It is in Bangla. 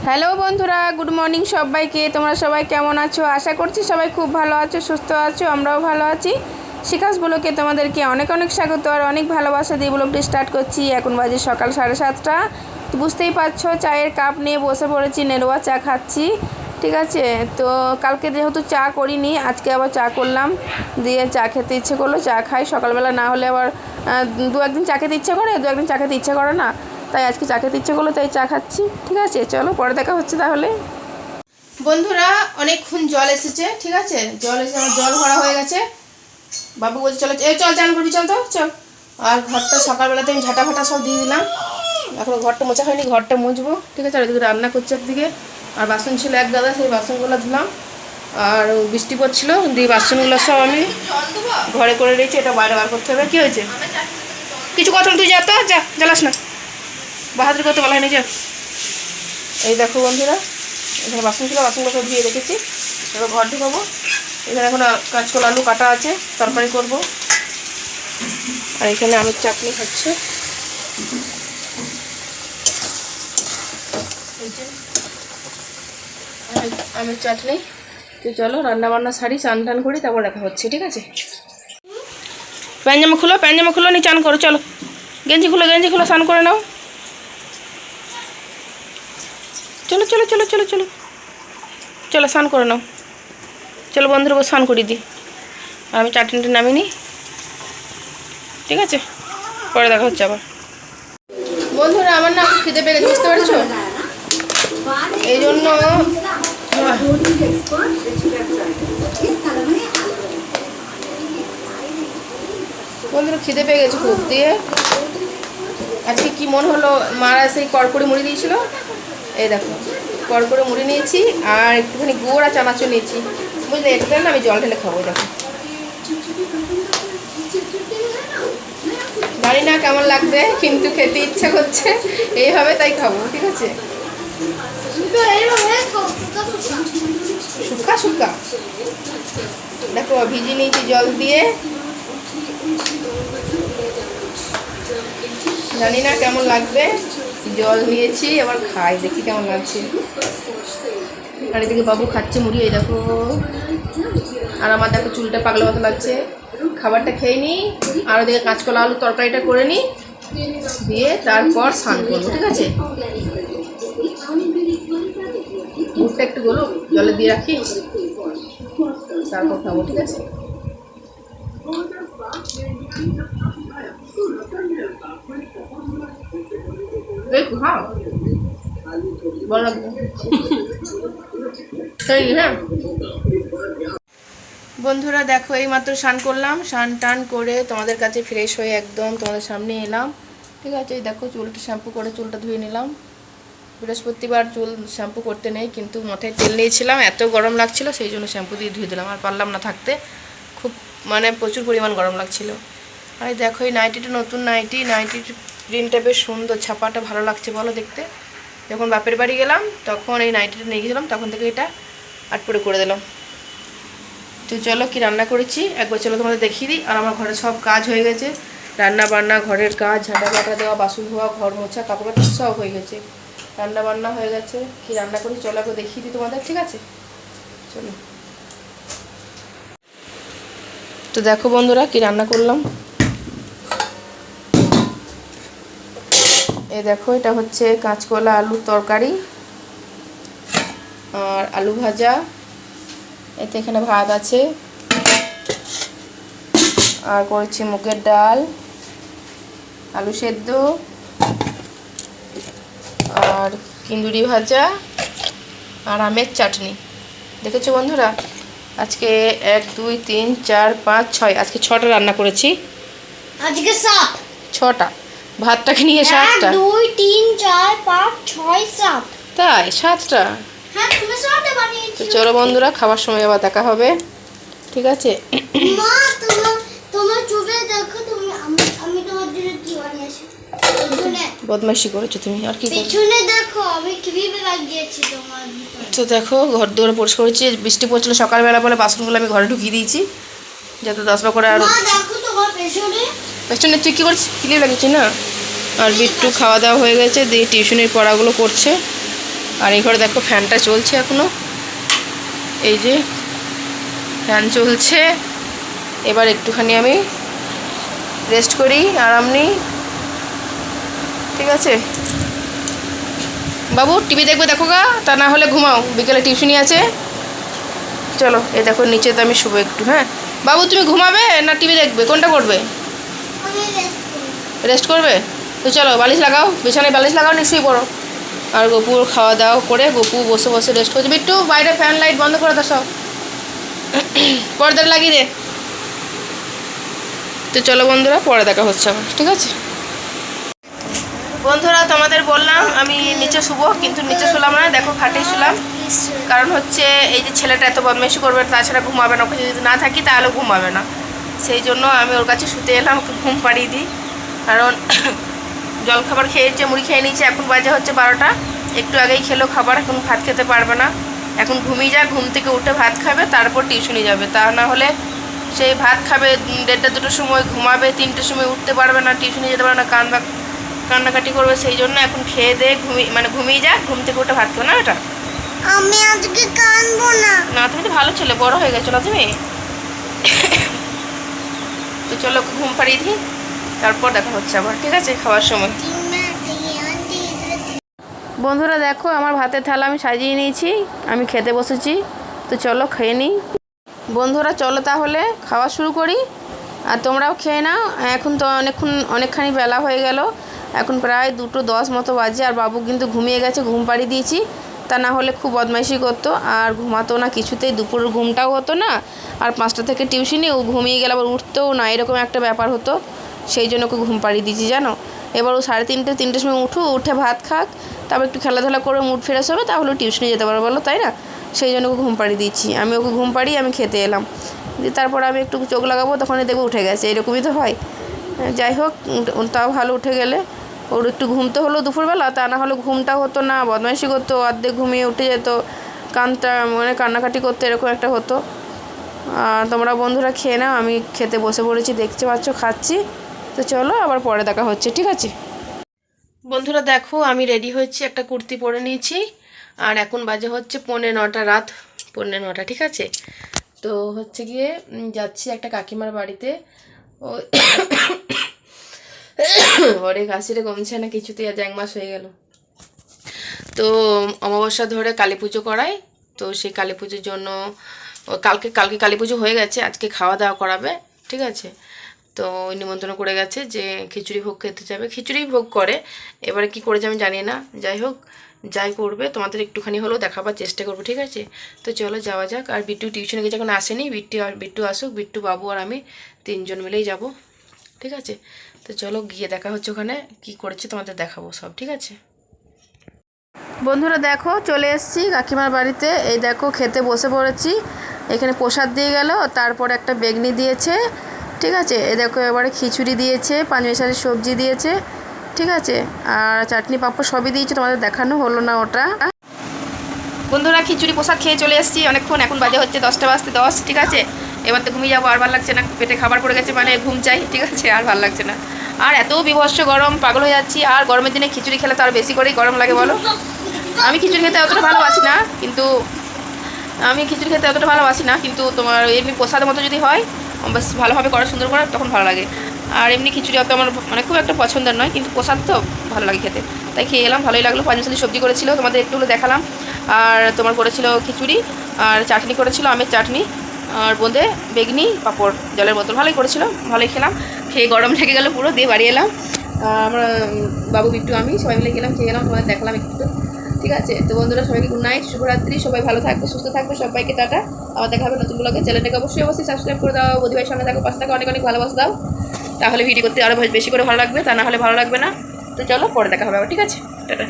হ্যালো বন্ধুরা, গুড মর্নিং সবাইকে। তোমরা সবাই কেমন আছো? আশা করছি সবাই খুব ভালো আছো, সুস্থ আছো। আমরাও ভালো আছি। শিখাস ব্লগে তোমাদেরকে অনেক অনেক স্বাগত আর অনেক ভালোবাসা দিয়ে ব্লগটি স্টার্ট করছি। এখন বাজে সকাল 7:30। তো বুঝতেই পারছো, চায়ের কাপ নিয়ে বসে পড়েছি, নেড়োয়া চা খাচ্ছি। ঠিক আছে, তো কালকে যেহেতু চা করিনি, আজকে আবার চা করলাম, দিয়ে চা খেতে ইচ্ছে করলো, চা খাই। সকালবেলা না হলে আবার দু একদিন চা খেতে ইচ্ছে করে, দু একদিন চা খেতে ইচ্ছে করে না, তাই আজকে চা খেতে ইচ্ছে করলো, তাই চা খাচ্ছি। ঠিক আছে, চলো পরে দেখা হচ্ছে তাহলে। বন্ধুরা, অনেকক্ষণ জল এসেছে। ঠিক আছে, জল এসে আমার জল ভরা হয়ে গেছে। বাবু বলছে চলো, চল চান করবি, চল তো চল। আর ঘরটা সকালবেলাতে আমি ঝাঁটা ফাটা সব দিয়ে দিলাম, এখনও ঘরটা মোছা হয়নি, ঘরটা মুছবো। ঠিক আছে, আর ওইদিকে রান্না করছে একদিকে, আর বাসন ছিল এক গাদা, সেই বাসনগুলো ধুলাম। আর বৃষ্টি পড়ছিল, দিয়ে বাসনগুলো সব আমি ঘরে করে রেখেছি, এটা বাইরে বার করতে হবে। কী হয়েছে? কিছু কথা তুই যা তো, যা জ্বালাস না, বাহাদুরি করতে বলা হয়নি, যা। এই দেখো বন্ধুরা, এখানে বাসন ছিল, বাসনগুলো সব ধুয়ে রেখেছি। এবার ঘর ঢুকাবো। এখানে এখন কাঁচকলা আলু কাটা আছে, তরকারি করব। আর এখানে আমের চাটনি খাচ্ছে। আমের চাটনি। তো চলো রান্না বান্না সারি, চান টান করি, তারপর দেখা হচ্ছে। ঠিক আছে, প্যান্ট জামা খুলো, নি চান করো, চলো। গেঞ্জি খুলো, স্নান করে নাও। চলো চলো চলো চলো চলো চলো, স্নান করে নাও। চলো বন্ধুরা, স্নান করিয়ে দিই। আর আমি চাটনিটা নামিয়ে নিই। ঠিক আছে, পরে দেখা হচ্ছে আবার। বন্ধুরা, আমার না খুব খিদে পেয়ে গেছে, বুঝতে পারছো? এই জন্য বন্ধুরা খিদে পেয়ে গেছে খুব। দিয়ে আজকে কি মন হলো, মারা সেই কড়কড়ি মুড়ি দিয়েছিল, এই দেখো কড়কড়ি মুড়ি নিয়েছি, আর একটুখানি গুড় আর চানাচুর নিয়েছি, বুঝলে? এটা না আমি জল ঢেলে খাবো। দেখো, জানি না কেমন লাগবে, কিন্তু খেতে ইচ্ছা করছে এইভাবে, তাই খাবো। ঠিক আছে, শুকা শুকা দেখো ভিজিয়ে নিয়েছি জল দিয়ে, জানি না কেমন লাগবে। জল নিয়েছি, এবার খাই, দেখি কেমন লাগছে। আর এদিকে বাবু খাচ্ছে মুড়ি, এই দেখো। আর আমার দেখো চুলটা পাগলা মতো লাগছে। খাবারটা খেয়ে নিই, আর ওদিকে কাঁচকলা আলু তরকারিটা করে নিই, দিয়ে তারপর স্নান করবো। ঠিক আছে, মুখটা একটু গলুক, জলে দিয়ে রাখি, তারপর খাবো। ঠিক আছে, হ্যাঁ বন্ধুরা, দেখো এই মাত্র স্নান করলাম, স্নান টান করে তোমাদের কাছে ফ্রেশ হয়ে একদম তোমাদের সামনে এলাম। ঠিক আছে, এই দেখো চুলটা শ্যাম্পু করে চুলটা ধুয়ে নিলাম। বৃহস্পতিবার চুল শ্যাম্পু করতে নেই, কিন্তু মাথায় তেল নিয়েছিলাম, এত গরম লাগছিল, সেই জন্য শ্যাম্পু দিয়ে ধুয়ে দিলাম। আর পারলাম না থাকতে, খুব মানে প্রচুর পরিমাণ গরম লাগছিল। আর দেখো এই নাইটিটা নতুন নাইটির প্রিন্টটা বেশ সুন্দর, ছাপাটা ভালো লাগছে বলো দেখতে। যখন বাপের বাড়ি গেলাম তখন এই নাইটিটা নিয়ে গেছিলাম, তখন থেকে এটা আটপরে করে দিলাম। তো চলো কি রান্না করেছি একবার চলো তোমাদের দেখিয়ে দিই। আর আমার ঘরে সব কাজ হয়ে গেছে, রান্না বান্না, ঘরের কাজ, ঝাঁটা পাটা দেওয়া, বাসন ধোয়া, ঘর মোছা, কাপড় কাচা সব হয়ে গেছে, রান্না বান্না হয়ে গেছে। কি রান্না করি চলো একবার দেখিয়ে দিই তোমাদের। ঠিক আছে, চলো। তো দেখো বন্ধুরা কি রান্না করলাম। এই দেখো, এটা হচ্ছে কাঁচকলা আলুর তরকারি আর আলু ভাজা। এতে এখানে ভাত আছে, আর করেছি মুগের ডাল, আলু সেদ্ধ, আর কিন্দুরি ভাজা, আর আমের চাটনি। দেখেছো বন্ধুরা, আজকে 1 2 3 4 5 6, আজকে 6টা রান্না করেছি। আজকে 7 6টা, ভাতটাকে নিয়ে 7টা। 1 2 3 4 5 6 7। তাই 7টা? হ্যাঁ, তুমি 7টা বানিয়েছো। তো চলো বন্ধুরা, খাবার সময় আবার দেখা হবে। ঠিক আছে, মা তোমার চুলে দেখো, তুমি আমি তোমার জন্য কি বানিয়েছি। বদমাইশি করেছো তুমি, আর কি করছো? পেছনে দেখো আমি কিভাবে লাগিয়েছি তোমার ভিতরে। তো দেখো ঘর দুয়ার পরিষ্কার করেছি, বৃষ্টি পড়ছিল সকালবেলা বলে বাসনগুলো আমি ঘরে ঢুকিয়ে দিয়েছি, যাতে 10 বার করে। আর মা দেখো তোমার পেছনে তুই কী করছিস? ক্লিপ লাগিয়েছি না। আর বিট্টু খাওয়া দাওয়া হয়ে গেছে, দিয়ে টিউশনের পড়াগুলো করছে। আর এই ঘরে দেখো ফ্যানটা চলছে এখনো, এই যে ফ্যান চলছে। এবার একটুখানি আমি রেস্ট করি, আরাম নিই, ঠিক আছে। বাবু টিভি দেখবে, দেখো গা, তা না হলে ঘুমাও, বিকেলে টিউশনি আছে। চলো এই দেখো নিচেতে আমি শুবো একটু। হ্যাঁ বাবু, তুমি ঘুমাবে না টিভি দেখবে, কোনটা করবে? আমি রেস্ট করি। রেস্ট করবে? তো চলো বালিশ লাগাও, বিছানায় বালিশ লাগাও, নিয়ে শুয়ে পড়ো। আর গপুর খাওয়া দাওয়া করে গপু বসে বসে রেস্ট করছে। বিট্টু বাইরে ফ্যান লাইট বন্ধ করে দাও সব, পর্দাটা লাগিয়ে দে। তো চলো বন্ধুরা, পরে দেখা হচ্ছে আবার, ঠিক আছে। বন্ধুরা তোমাদের বললাম আমি নিচে শুবো, কিন্তু নিচে শুলাম না, দেখো খাটেই শুলাম। কারণ হচ্ছে এই যে ছেলেটা এত বদমাইশি করবে, তাছাড়া ঘুমাবে না, ওকে যদি না থাকি তাহলে ঘুমাবে না। সেই জন্য আমি ওর কাছে শুতে এলাম, ওকে ঘুম পাড়িয়ে দিই। কারণ জলখাবার খেয়েছে, মুড়ি খেয়ে নিয়েছে, এখন বাজে হচ্ছে 12টা। একটু আগেই খেলো খাবার, এখন ভাত খেতে পারবে না, এখন ঘুমিয়ে যায়। ঘুম থেকে উঠে ভাত খাবে, তারপর টিউশনি যাবে। তা না হলে সেই ভাত খাবে 1:30-2টোর সময়, ঘুমাবে 3টের সময়, উঠতে পারবে না, টিউশনি যেতে পারবে না, কান্নাকাটি করবে। সেই জন্য এখন খেয়ে দিয়ে ঘুমিয়ে যাক, ঘুম থেকে উঠে ভাত খাবে না। এটা আমি আজকে কাঁদবো না। না, তুমি তো ভালো ছেলে, বড় হয়ে গেছো না তুমি। তো চলো ওকে ঘুম পাড়িয়ে দিই, তারপর দেখা হচ্ছে আবার, ঠিক আছে, খাওয়ার সময়। বন্ধুরা দেখো আমার ভাতের থালা আমি সাজিয়ে নিয়েছি, আমি খেতে বসেছি। তো চলো খেয়ে নিই। বন্ধুরা চলো তাহলে খাওয়া শুরু করি, আর তোমরাও খেয়ে নাও। এখন তো অনেকখানি বেলা হয়ে গেল, এখন প্রায় 2:10 মতো বাজে। আর বাবু কিন্তু ঘুমিয়ে গেছে, ঘুম পাড়িয়ে দিয়েছি। তা না হলে খুব বদমাইশি করতো, আর ঘুমাতো না কিছুতেই, দুপুরের ঘুমটাও হতো না। আর 5টা থেকে টিউশনি, ও ঘুমিয়ে গেলে আবার উঠতেও না, এরকম একটা ব্যাপার হতো। সেই জন্য ওকে ঘুম পাড়িয়ে দিয়েছি জানো। এবার ও 3:30-3টের সময় উঠে ভাত খাক, তারপর একটু খেলাধুলা করে মুড ফ্রেশ হবে, তাহলে টিউশনে যেতে পারবো, বলো তাই না। সেই জন্য ওকে ঘুম পাড়িয়ে দিচ্ছি। আমি ওকে ঘুম পাড়িয়ে আমি খেতে এলাম, দিয়ে তারপর আমি একটু চোখ লাগাবো, তখনই দেখবো উঠে গেছে। এরকমই তো হয়। যাই হোক, তাও ভালো উঠে গেলে। ওর একটু ঘুমতে হলো দুপুরবেলা, তা না হলে ঘুমটাও হতো না, বদমাইশি করতো, অর্ধেক ঘুমিয়ে উঠে যেত, কান্নাকাটি করতো, এরকম একটা হতো। আর তোমরা বন্ধুরা খেয়ে নাও, আমি খেতে বসে পড়েছি, দেখতে পাচ্ছ খাচ্ছি। তো চলো আবার পরে দেখা হচ্ছে, ঠিক আছে। বন্ধুরা দেখো আমি রেডি হয়েছি, একটা কুর্তি পরে নিয়েছি। আর এখন বাজে হচ্ছে 9:45 রাত, 9:45, ঠিক আছে। তো হচ্ছে গিয়ে যাচ্ছি একটা কাকিমার বাড়িতে। ওরে কাশিরে কমছে না কিছুতেই, আজ 1 মাস হয়ে গেল। তো অমাবস্যা ধরে কালী পুজো করায়, তো সেই কালী পুজোর জন্য কালকে কালী পুজো হয়ে গেছে, আজকে খাওয়া দাওয়া করাবে, ঠিক আছে। তো নিমন্ত্রণ করে গেছে যে খিচুড়ি ভোগ খেতে যাবে, খিচুড়ি ভোগ করে। এবারে কি করেছে আমি জানি না, যাই হোক যাই করবে তোমাদের একটুখানি হলেও দেখাবার চেষ্টা করবো, ঠিক আছে। তো চলো যাওয়া যাক। আর বিট্টু টিউশনে গেছে, এখন আসেনি। বিট্টু আসুক, বিট্টু বাবু আর আমি 3জন মিলেই যাব, ঠিক আছে। তো চলো গিয়ে দেখা হচ্ছে ওখানে, কি করেছে তোমাদের দেখাবো সব, ঠিক আছে। বন্ধুরা দেখো চলে এসেছি কাকিমার বাড়িতে, এই দেখো খেতে বসে পড়েছি। এখানে প্রসাদ দিয়ে গেল, তারপর একটা বেগনি দিয়েছে, ঠিক আছে। এই দেখো এবারে খিচুড়ি দিয়েছে, 5 মেশালি সবজি দিয়েছে, ঠিক আছে। আর চাটনি পাঁপড় সবই দিয়েছে, তোমাদের দেখানো হলো না ওটা। বন্ধুরা খিচুড়ি প্রসাদ খেয়ে চলে এসেছি অনেকক্ষণ, এখন বাজে হচ্ছে 10টা বাজতে 10, ঠিক আছে। এবার তো ঘুমিয়ে যাবো, আর ভালো লাগছে না, পেটে খাবার পড়ে গেছে, মানে ঘুম চাই, ঠিক আছে, আর ভালো লাগছে না। আর এত বিভৎস গরম, পাগল হয়ে যাচ্ছি। আর গরমের দিনে খিচুড়ি খেলে তো আর বেশি করেই গরম লাগে, বলো। আমি খিচুড়ি খেতে অতটা ভালোবাসি না, কিন্তু তোমার এমনি প্রসাদের মতো যদি হয়, বেশ ভালোভাবে করা, সুন্দর করে, তখন ভালো লাগে। আর এমনি খিচুড়ি অত আমার মানে খুব একটা পছন্দের নয়, কিন্তু প্রসাদ তো ভালো লাগে খেতে, তাই খেয়ে এলাম, ভালোই লাগলো। 5 মেশালি সবজি করেছিল, তোমাদের একটু হলো দেখালাম। আর তোমার করেছিল খিচুড়ি, আর চাটনি করেছিল, আমের চাটনি, আর বোঁদে, বেগনি, পাঁপড়, জলের বোতল, ভালোই করেছিল, ভালোই খেলাম। খেয়ে গরম লেগে গেলো পুরো, দিয়ে বাড়ি এলাম। আমরা বাবু, বিট্টু, আমি সবাই মিলে গেলাম, খেয়ে গেলাম, তোমাদের দেখলাম একটু, ঠিক আছে। তো বন্ধুরা সবাইকে গুড নাইট, শুভরাত্রি, সবাই ভালো থাকবে, সুস্থ থাকবে, সবাইকে টাটা। আবার দেখা হবে নতুন ব্লগে। চ্যানেলটাকে অবশ্যই সাবস্ক্রাইব করে দাও, বৌদিভাইয়ের সামনে থাকো, পাশে থাকো, অনেক অনেক ভালোবাসা দাও, তাহলে ভিডিও করতে আরও বেশি করে ভালো লাগবে, তা না হলে ভালো লাগবে না। তো চলো পরে দেখা হবে আবার, ঠিক আছে, টাটা।